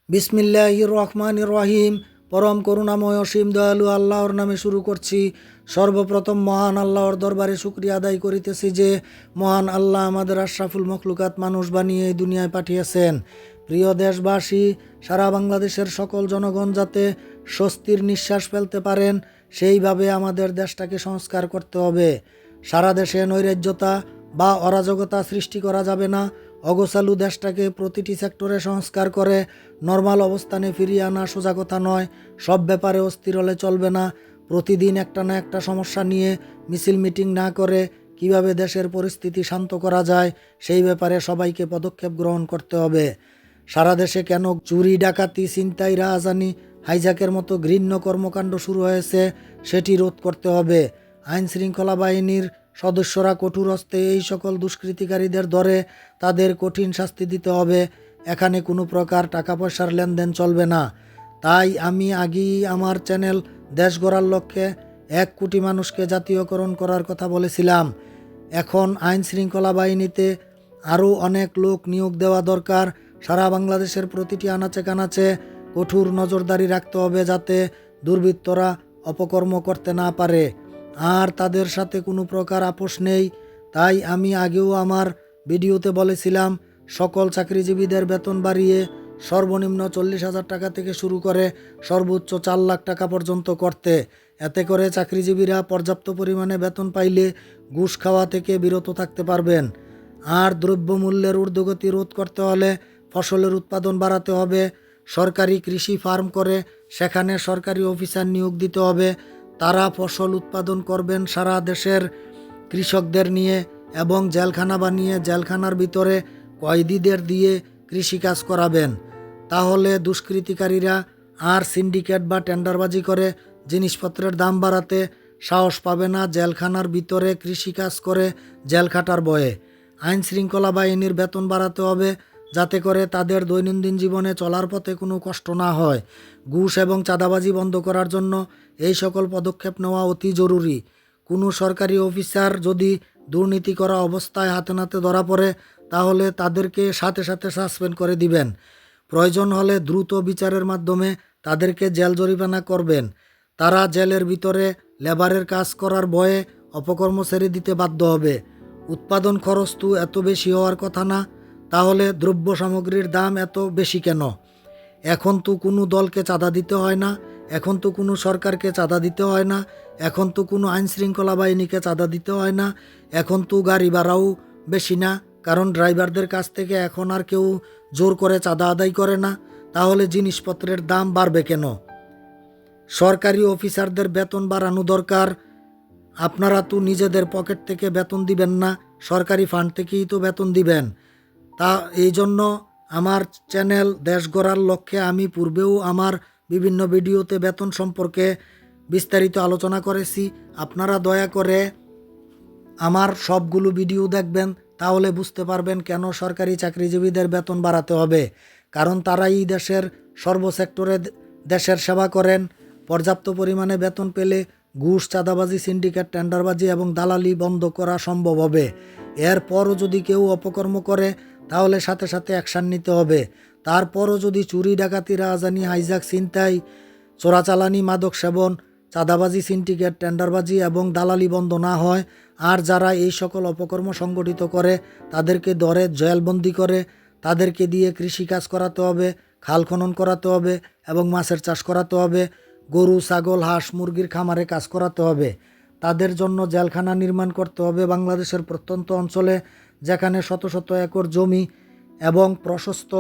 বিসমিল্লাহির রহমানির রহিম। পরম করুণাময় অসীম দয়ালু আল্লাহর নামে শুরু করছি। সর্বপ্রথম মহান আল্লাহর দরবারে শুকরিয়া আদায় করিতেছি যে মহান আল্লাহ আমাদের আশরাফুল মখলুকাত মানুষ বানিয়ে এই দুনিয়ায় পাঠিয়েছেন। প্রিয় দেশবাসী, সারা বাংলাদেশের সকল জনগণ যাতে স্বস্তির নিঃশ্বাস ফেলতে পারেন সেইভাবে আমাদের দেশটাকে সংস্কার করতে হবে। সারা দেশে নৈরাজ্যতা বা অরাজকতা সৃষ্টি করা যাবে না। অগোছালু দেশটাকে প্রতিটি সেক্টরে সংস্কার করে নর্মাল অবস্থানে ফিরিয়ে আনা সোজা কথা নয়। সব ব্যাপারে অস্থির হলে চলবে না। প্রতিদিন একটা না একটা সমস্যা নিয়ে মিছিল মিটিং না করে কিভাবে দেশের পরিস্থিতি শান্ত করা যায় সেই ব্যাপারে সবাইকে পদক্ষেপ গ্রহণ করতে হবে। সারা দেশে কেন চুরি, ডাকাতি, ছিনতাই, রাহাজানি, হাইজ্যাকের মতো ঘৃণ্য কর্মকাণ্ড শুরু হয়েছে সেটি রোধ করতে হবে। আইন শৃঙ্খলা বাহিনীর সদস্যরা কঠোর হস্তে এই সকল দুষ্কৃতিকারীদের ধরে তাদের কঠিন শাস্তি দিতে হবে। এখানে কোনো প্রকার টাকা পয়সার লেনদেন চলবে না। তাই আমি আগেই আমার চ্যানেল দেশ গড়ার লক্ষ্যে 1 কোটি মানুষকে জাতীয়করণ করার কথা বলেছিলাম। এখন আইন শৃঙ্খলা বাহিনীতে আরও অনেক লোক নিয়োগ দেওয়া দরকার। সারা বাংলাদেশের প্রতিটি আনাচে কানাচে কঠোর নজরদারি রাখতে হবে যাতে দুর্বৃত্তরা অপকর্ম করতে না পারে। আর তাদের সাথে কোনো প্রকার আপোষ নেই। তাই আমি আগেও আমার ভিডিওতে বলেছিলাম সকল চাকরিজীবীদের বেতন বাড়িয়ে সর্বনিম্ন 40,000 টাকা থেকে শুরু করে সর্বোচ্চ 4 লাখ টাকা পর্যন্ত করতে। এতে করে চাকরিজীবীরা পর্যাপ্ত পরিমাণে বেতন পাইলে ঘুষ খাওয়া থেকে বিরত থাকতে পারবেন। আর দ্রব্যমূল্যের ঊর্ধ্বগতি রোধ করতে হলে ফসলের উৎপাদন বাড়াতে হবে। সরকারি কৃষি ফার্ম করে সেখানে সরকারি অফিসার নিয়োগ দিতে হবে। তারা ফসল উৎপাদন করবেন সারা দেশের কৃষকদের নিয়ে এবং জেলখানা বানিয়ে জেলখানার ভিতরে কয়েদিদের দিয়ে কৃষিকাজ করাবেন। তাহলে দুষ্কৃতিকারীরা আর সিন্ডিকেট বা টেন্ডারবাজি করে জিনিসপত্রের দাম বাড়াতে সাহস পাবে না জেলখানার ভিতরে কৃষিকাজ করে জেল খাটার ভয়ে। আইন শৃঙ্খলা বাহিনীর বেতন বাড়াতে হবে যাতে করে তাদের দৈনন্দিন জীবনে চলার পথে কোনো কষ্ট না হয়। ঘুষ এবং চাঁদাবাজি বন্ধ করার জন্য এই সকল পদক্ষেপ নেওয়া অতি জরুরি। কোনো সরকারি অফিসার যদি দুর্নীতি করা অবস্থায় হাতে নাতে ধরা পড়ে তাহলে তাদেরকে সাথে সাথে সাসপেন্ড করে দিবেন। প্রয়োজন হলে দ্রুত বিচারের মাধ্যমে তাদেরকে জেল জরিমানা করবেন। তারা জেলের ভিতরে লেবারের কাজ করার ভয়ে অপকর্ম ছেড়ে দিতে বাধ্য হবে। উৎপাদন খরচ তো এত বেশি হওয়ার কথা না, তাহলে দ্রব্য সামগ্রীর দাম এত বেশি কেন? এখন তো কোনো দলকে চাঁদা দিতে হয় না, এখন তো কোনো সরকারকে চাঁদা দিতে হয় না, এখন তো কোনো আইন শৃঙ্খলা বাহিনীকে চাঁদা দিতে হয় না, এখন তো গাড়ি ভাড়াও বেশি না, কারণ ড্রাইভারদের কাছ থেকে এখন আর কেউ জোর করে চাঁদা আদায় করে না। তাহলে জিনিসপত্রের দাম বাড়বে কেন? সরকারি অফিসারদের বেতন বাড়ানো দরকার। আপনারা তো নিজেদের পকেট থেকে বেতন দিবেন না, সরকারি ফান্ড থেকেই তো বেতন দিবেন। তা এই জন্য আমার চ্যানেল দেশ গড়ার লক্ষ্যে আমি পূর্বেও আমার বিভিন্ন ভিডিওতে বেতন সম্পর্কে বিস্তারিত আলোচনা করেছি। আপনারা দয়া করে আমার সবগুলো ভিডিও দেখবেন, তাহলে বুঝতে পারবেন কেন সরকারি চাকরিজীবীদের বেতন বাড়াতে হবে। কারণ তারাই দেশের সর্বসেক্টরে দেশের সেবা করেন। পর্যাপ্ত পরিমাণে বেতন পেলে ঘুষ, চাঁদাবাজি, সিন্ডিকেট, টেন্ডারবাজি এবং দালালি বন্ধ করা সম্ভব হবে। এরপরও যদি কেউ অপকর্ম করে তাহলে সাথে সাথে অ্যাকশান নিতে হবে। তারপরও যদি চুরি, ডাকাতি, রাহাজানি, হাইজ্যাক, ছিনতাই, চোরাচালানি, মাদক সেবন, চাঁদাবাজি, সিন্ডিকেট, টেন্ডারবাজি এবং দালালি বন্ধ না হয়, আর যারা এই সকল অপকর্ম সংগঠিত করে তাদেরকে ধরে জেলবন্দি করে তাদেরকে দিয়ে কৃষিকাজ করাতে হবে, খাল খনন করাতে হবে এবং মাছের চাষ করাতে হবে, গরু, ছাগল, হাঁস, মুরগির খামারে কাজ করাতে হবে। তাদের জন্য জেলখানা নির্মাণ করতে হবে বাংলাদেশের প্রত্যন্ত অঞ্চলে, যেখানে শত শত একর জমি এবং প্রশস্ত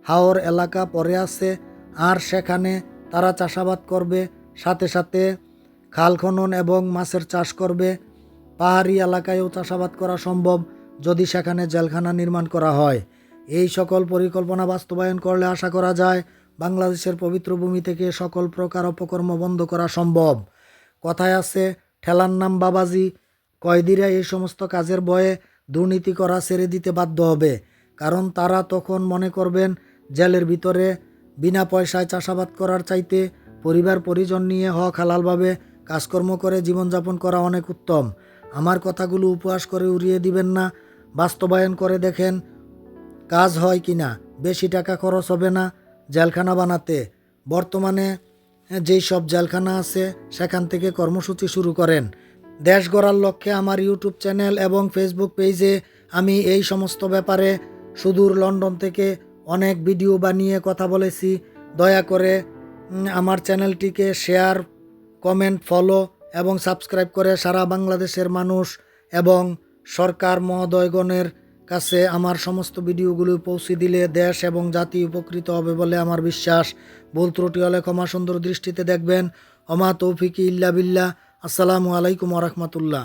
হাওর এলাকা পড়ে আছে। আর সেখানে তারা চাষাবাদ করবে, সাথে সাথে খাল খনন এবং মাছের চাষ করবে। পাহাড়ি এলাকায়ও চাষাবাদ করা সম্ভব যদি সেখানে জেলখানা নির্মাণ করা হয়। এই সকল পরিকল্পনা বাস্তবায়ন করলে আশা করা যায় বাংলাদেশের পবিত্র ভূমি থেকে সকল প্রকার অপকর্ম বন্ধ করা সম্ভব। কথায় আছে, ঠেলার নাম বাবাজি। কয়েদিরা এই সমস্ত কাজের ভয়ে দুর্নীতি করা ছেড়ে দিতে বাধ্য হবে। কারণ তারা তখন মনে করবেন জেলের ভিতরে বিনা পয়সায় চাষাবাদ করার চাইতে পরিবার পরিজন নিয়ে হক হালালভাবে কাজকর্ম করে জীবনযাপন করা অনেক উত্তম। আমার কথাগুলো উপহাস করে উড়িয়ে দিবেন না, বাস্তবায়ন করে দেখেন কাজ হয় কি না। বেশি টাকা খরচ হবে না, জেলখানা বানাতে। বর্তমানে যেই সব জেলখানা আছে সেখান থেকে কর্মসূচি শুরু করেন। দেশ গড়ার লক্ষ্যে আমার ইউটিউব চ্যানেল এবং ফেসবুক পেজে আমি এই সমস্ত ব্যাপারে সুদূর লন্ডন থেকে অনেক ভিডিও বানিয়ে কথা বলেছি। দয়া করে আমার চ্যানেলটিকে শেয়ার, কমেন্ট, ফলো এবং সাবস্ক্রাইব করে সারা বাংলাদেশের মানুষ এবং সরকার মহোদয়গণের কাছে আমার সমস্ত ভিডিওগুলো পৌঁছে দিলে দেশ এবং জাতি উপকৃত হবে বলে আমার বিশ্বাস। ভুল ত্রুটি হলে ক্ষমা সুন্দর দৃষ্টিতে দেখবেন। ওমা তৌফিকি ইল্লা বিল্লাহ। আসসালামু আলাইকুম ওয়া রাহমাতুল্লাহ।